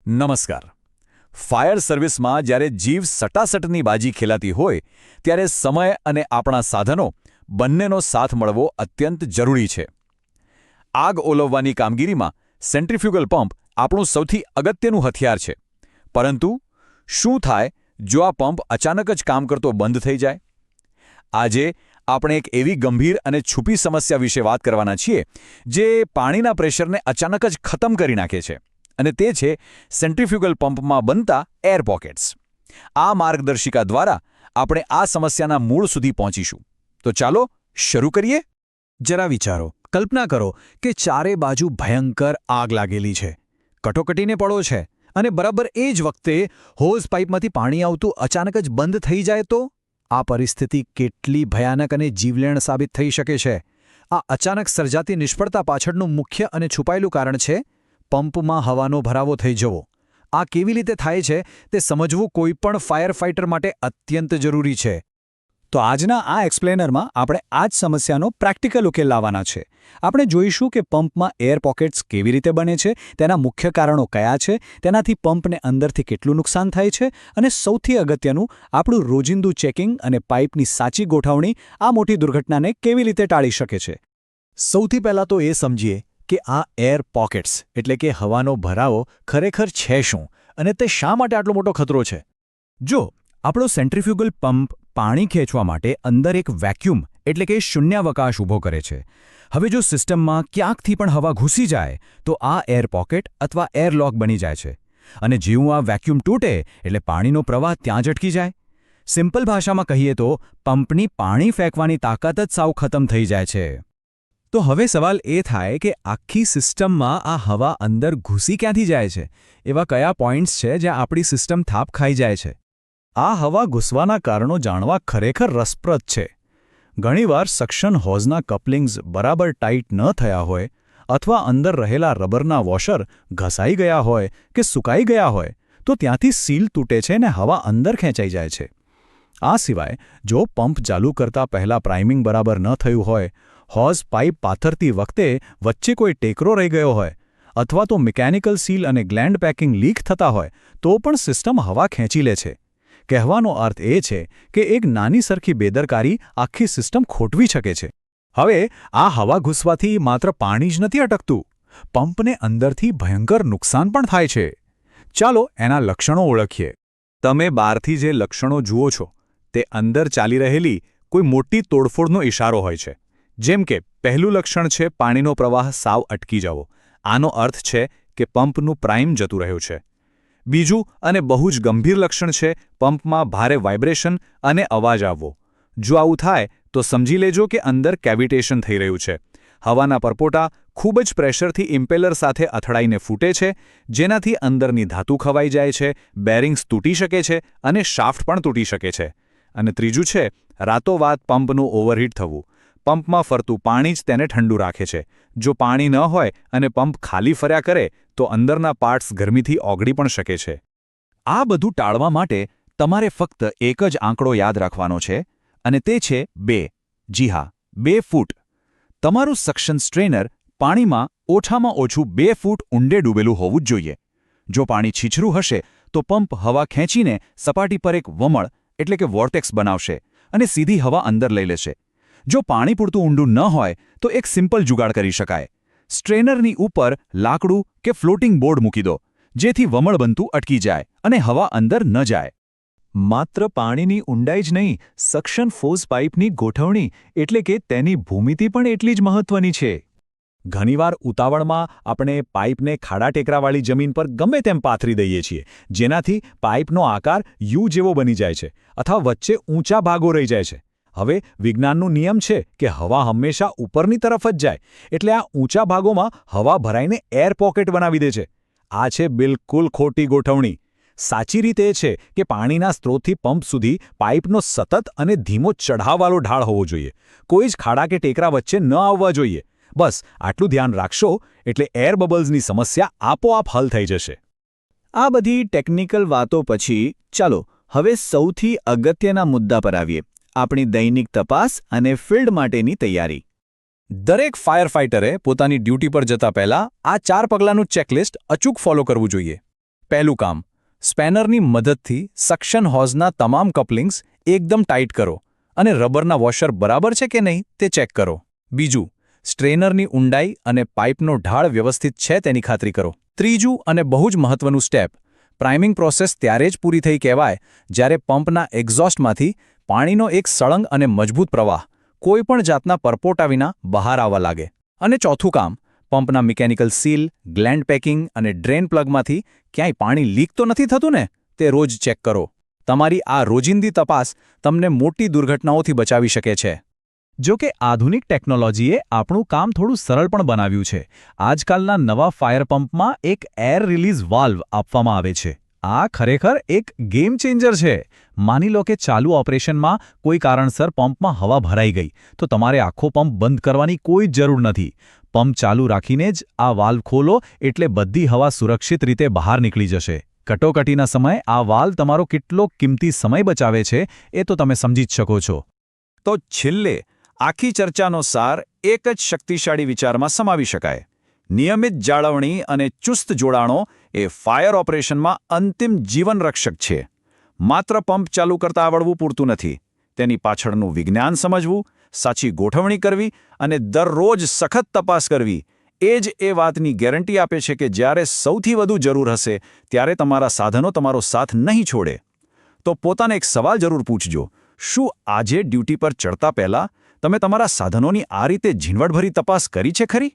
નમસ્કાર. ફાયર સર્વિસમાં જ્યારે જીવ સટાસટની બાજી ખેલાતી હોય ત્યારે સમય અને આપણા સાધનો બંનેનો સાથ મળવો અત્યંત જરૂરી છે. આગ ઓલવવાની કામગીરીમાં સેન્ટ્રીફ્યુગલ પંપ આપણું સૌથી અગત્યનું હથિયાર છે. પરંતુ શું થાય જો આ પંપ અચાનક જ કામ કરતો બંધ થઈ જાય? આજે આપણે એક એવી ગંભીર અને છુપી સમસ્યા વિશે વાત કરવાના છીએ જે પાણીના પ્રેશરને અચાનક જ ખતમ કરી નાખે છે. અને તે છે સેન્ટ્રીફ્યુગલ પંપમાં બનતા એર પોકેટ્સ. આ માર્ગદર્શિકા દ્વારા આપણે આ સમસ્યાના મૂળ સુધી પહોંચીશું. તો ચાલો શરૂ કરીએ. જરા વિચારો, કલ્પના કરો કે ચારે બાજુ ભયંકર આગ લાગેલી છે, કટોકટીને પડો છે, અને બરાબર એ જ વખતે હોઝ પાઇપમાંથી પાણી આવતું અચાનક જ બંધ થઈ જાય તો? આ પરિસ્થિતિ કેટલી ભયાનક અને જીવલેણ સાબિત થઈ શકે છે? આ અચાનક સર્જાતી નિષ્ફળતા પાછળનું મુખ્ય અને છુપાયેલું કારણ છે પંપમાં હવાનો ભરાવો થઈ જવો. આ કેવી રીતે થાય છે તે સમજવું કોઈપણ ફાયર ફાઇટર માટે અત્યંત જરૂરી છે. તો આજના આ એક્સપ્લેનરમાં આપણે આ જ સમસ્યાનો પ્રેક્ટિકલ ઉકેલ લાવવાના છે. આપણે જોઈશું કે પંપમાં એર પોકેટ્સ કેવી રીતે બને છે, તેના મુખ્ય કારણો કયા છે, તેનાથી પંપને અંદરથી કેટલું નુકસાન થાય છે, અને સૌથી અગત્યનું આપણું રોજિંદુ ચેકિંગ અને પાઇપની સાચી ગોઠવણી આ મોટી દુર્ઘટનાને કેવી રીતે ટાળી શકે છે. સૌથી પહેલાં તો એ સમજીએ કે આ એર પોકેટ્સ એટલે કે હવાનો ભરાવો ખરેખર છે શું, અને તે શા માટે આટલો મોટો ખતરો છે. જો આપણો સેન્ટ્રીફ્યુગલ પંપ પાણી ખેંચવા માટે અંદર એક વેક્યુમ એટલે કે શૂન્યાવકાશ ઊભો કરે છે. હવે જો સિસ્ટમમાં ક્યાંકથી પણ હવા ઘૂસી જાય તો આ એર પોકેટ અથવા એરલોક બની જાય છે, અને જેવું આ વેક્યુમ તૂટે એટલે પાણીનો પ્રવાહ ત્યાં જ અટકી જાય. સિમ્પલ ભાષામાં કહીએ તો પંપની પાણી ફેંકવાની તાકાત જ સાવ ખતમ થઈ જાય છે. તો હવે સવાલ એ થાય કે આખી સિસ્ટમમાં આ હવા અંદર ઘૂસી ક્યાંથી જાય છે? એવા કયા પોઈન્ટ્સ છે જ્યાં આપણી સિસ્ટમ થાપ ખાઈ જાય છે? આ હવા ઘૂસવાના કારણો જાણવા ખરેખર રસપ્રદ છે. ઘણીવાર સક્શન હોઝના કપલિંગ્સ બરાબર ટાઈટ ન થયા હોય, અથવા અંદર રહેલા રબરના વોશર ઘસાઈ ગયા હોય કે સુકાઈ ગયા હોય તો ત્યાંથી સીલ તૂટે છે ને હવા અંદર ખેંચાઈ જાય છે. આ સિવાય જો પંપ ચાલુ કરતા પહેલાં પ્રાઇમિંગ બરાબર ન થયું હોય, હોઝ પાઇપ પાથરતી વખતે વચ્ચે કોઈ ટેકરો રહી ગયો હોય, અથવા તો મિકેનિકલ સીલ અને ગ્લેન્ડ પેકિંગ લીક થતા હોય તો પણ સિસ્ટમ હવા ખેંચી લે છે. કહેવાનો અર્થ એ છે કે એક નાની સરખી બેદરકારી આખી સિસ્ટમ ખોટવી શકે છે. હવે આ હવા ઘૂસવાથી માત્ર પાણી જ નથી અટકતું, પંપને અંદરથી ભયંકર નુકસાન પણ થાય છે. ચાલો એના લક્ષણો ઓળખીએ. તમે બહારથી જે લક્ષણો જુઓ છો તે અંદર ચાલી રહેલી કોઈ મોટી તોડફોડનો ઇશારો હોય છે. જેમ કે પહેલું લક્ષણ છે પાણીનો પ્રવાહ સાવ અટકી જવો. આનો અર્થ છે કે પંપનું પ્રાઇમ જતું રહ્યું છે. બીજું અને બહુ જ ગંભીર લક્ષણ છે પંપમાં ભારે વાઇબ્રેશન અને અવાજ આવવો. જો આવું થાય તો સમજી લેજો કે અંદર કેવિટેશન થઈ રહ્યું છે. હવાના પરપોટા ખૂબ જ પ્રેશરથી ઇમ્પેલર સાથે અથડાઈને ફૂટે છે, જેનાથી અંદરની ધાતુ ખવાઈ જાય છે, બેરિંગ્સ તૂટી શકે છે અને શાફ્ટ પણ તૂટી શકે છે. અને ત્રીજું છે રાતોરાત પંપનું ઓવરહીટ થવું. પંપમાં ફરતું પાણી જ તેને ઠંડુ રાખે છે. જો પાણી ન હોય અને પંપ ખાલી ફર્યા કરે તો અંદરના પાર્ટ્સ ગરમીથી ઓગળી પણ શકે છે. આ બધું ટાળવા માટે તમારે ફક્ત એક જ આંકડો યાદ રાખવાનો છે, અને તે છે 2. જી હા, 2 ફૂટ. તમારું સક્શન સ્ટ્રેનર પાણીમાં ઓછામાં ઓછું 2 ફૂટ ઊંડે ડૂબેલું હોવું જ જોઈએ. જો પાણી છીછરું હશે તો પંપ હવા ખેંચીને સપાટી પર એક વમળ એટલે કે વોર્ટેક્સ બનાવશે અને સીધી હવા અંદર લઈ લેશે. જો પાણી પૂરતું ઊંડું ન હોય તો એક સિમ્પલ જુગાડ કરી શકાય. સ્ટ્રેનરની ઉપર લાકડું કે ફ્લોટિંગ બોર્ડ મૂકી દો, જેથી વમળ બનતું અટકી જાય અને હવા અંદર ન જાય. માત્ર પાણીની ઊંડાઈ જ નહીં, સક્શન ફોઝ પાઇપની ગોઠવણી એટલે કે તેની ભૂમિતિ પણ એટલી જ મહત્વની છે. ઘણીવાર ઉતાવળમાં આપણે પાઇપને ખાડા ટેકરાવાળી જમીન પર ગમે તેમ પાથરી દઈએ છીએ, જેનાથી પાઇપનો આકાર યુ જેવો બની જાય છે અથવા વચ્ચે ઊંચા ભાગો રહી જાય છે. હવે વિજ્ઞાનનો નિયમ છે કે હવા હંમેશા ઉપરની તરફ જ જાય, એટલે આ ઊંચા ભાગોમાં હવા ભરાઈને એર પોકેટ બનાવી દે છે. આ છે બિલકુલ ખોટી ગોઠવણી. સાચી રીતે એ છે કે પાણીના સ્ત્રોતથી પંપ સુધી પાઇપનો સતત અને ધીમો ચઢાવવાળો ઢાળ હોવો જોઈએ. કોઈ જ ખાડા કે ટેકરા વચ્ચે ન આવવા જોઈએ. બસ આટલું ધ્યાન રાખશો એટલે એર બબલ્સની સમસ્યા આપોઆપ હલ થઈ જશે. આ બધી ટેકનિકલ વાતો પછી ચાલો હવે સૌથી અગત્યના મુદ્દા પર આવીએ, આપણી દૈનિક તપાસ અને ફિલ્ડ માટેની તૈયારી. દરેક ફાયર ફાઇટરે પોતાની ડ્યુટી પર જતા પહેલા આ 4 પગલાંનું ચેકલિસ્ટ અચૂક ફોલો કરવું જોઈએ. પહેલું કામ, સ્પેનરની મદદથી સક્શન હોઝના તમામ કપલિંગ્સ એકદમ ટાઈટ કરો અને રબરના વોશર બરાબર છે કે નહીં તે ચેક કરો. બીજું, સ્ટ્રેનરની ઊંડાઈ અને પાઇપનો ઢાળ વ્યવસ્થિત છે તેની ખાતરી કરો. ત્રીજું અને બહુ જ મહત્વનું સ્ટેપ, પ્રાઇમિંગ પ્રોસેસ ત્યારે જ પૂરી થઈ કહેવાય જ્યારે પંપના એક્ઝોસ્ટમાંથી પાણીનો એક સળંગ અને મજબૂત પ્રવાહ કોઈપણ જાતના પરપોટા વિના બહાર આવવા લાગે. અને ચોથું કામ, પંપના મિકેનિકલ સીલ, ગ્લેન્ડ પેકિંગ અને ડ્રેન પ્લગમાંથી ક્યાંય પાણી લીક તો નથી થતું ને તે રોજ ચેક કરો. તમારી આ રોજિંદી તપાસ તમને મોટી દુર્ઘટનાઓથી બચાવી શકે છે. જો કે આધુનિક ટેકનોલોજીએ આપણું કામ થોડું સરળ પણ બનાવ્યું છે. આજકાલના નવા ફાયર પંપમાં એક એર રિલીઝ વાલ્વ આપવામાં આવે છે. આ ખરેખર એક ગેમ ચેન્જર છે. માની લો કે ચાલુ ઓપરેશનમાં કોઈ કારણસર પંપમાં હવા ભરાઈ ગઈ તો તમારે આખો પંપ બંધ કરવાની કોઈ જરૂર નથી. પંપ ચાલુ રાખીને જ આ વાલ્વ ખોલો એટલે બધી હવા સુરક્ષિત રીતે બહાર નીકળી જશે. કટોકટીના સમયે આ વાલ્વ તમારો કેટલો કિંમતી સમય બચાવે છે એ તો તમે સમજી જ શકો છો. તો છેલ્લે આખી ચર્ચાનો સાર એક જ શક્તિશાળી વિચારમાં સમાવી શકાય. નિયમિત જાળવણી અને ચુસ્ત જોડાણો એ ફાયર ઓપરેશનમાં અંતિમ જીવનરક્ષક છે. માત્ર પંપ ચાલુ કરતા આવડવું પૂરતું નથી. તેની પાછળનું વિજ્ઞાન સમજવું, સાચી ગોઠવણી કરવી અને દરરોજ સખત તપાસ કરવી એ જ એ વાતની ગેરંટી આપે છે કે જ્યારે સૌથી વધુ જરૂર હશે ત્યારે તમારા સાધનો તમારો સાથ નહીં છોડે. તો પોતાને એક સવાલ જરૂર પૂછજો, શું આજે ડ્યુટી પર ચડતા પહેલાં તમે તમારા સાધનોની આ રીતે ઝીણવટભરી તપાસ કરી છે ખરી?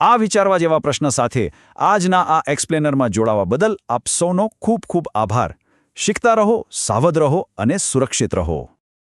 આ વિચારવા જેવા પ્રશ્ન સાથે આજના આ એક્સપ્લેનરમાં જોડાવા બદલ આપ સૌનો ખૂબ ખૂબ આભાર. શીખતા રહો, સાવધ રહો અને સુરક્ષિત રહો.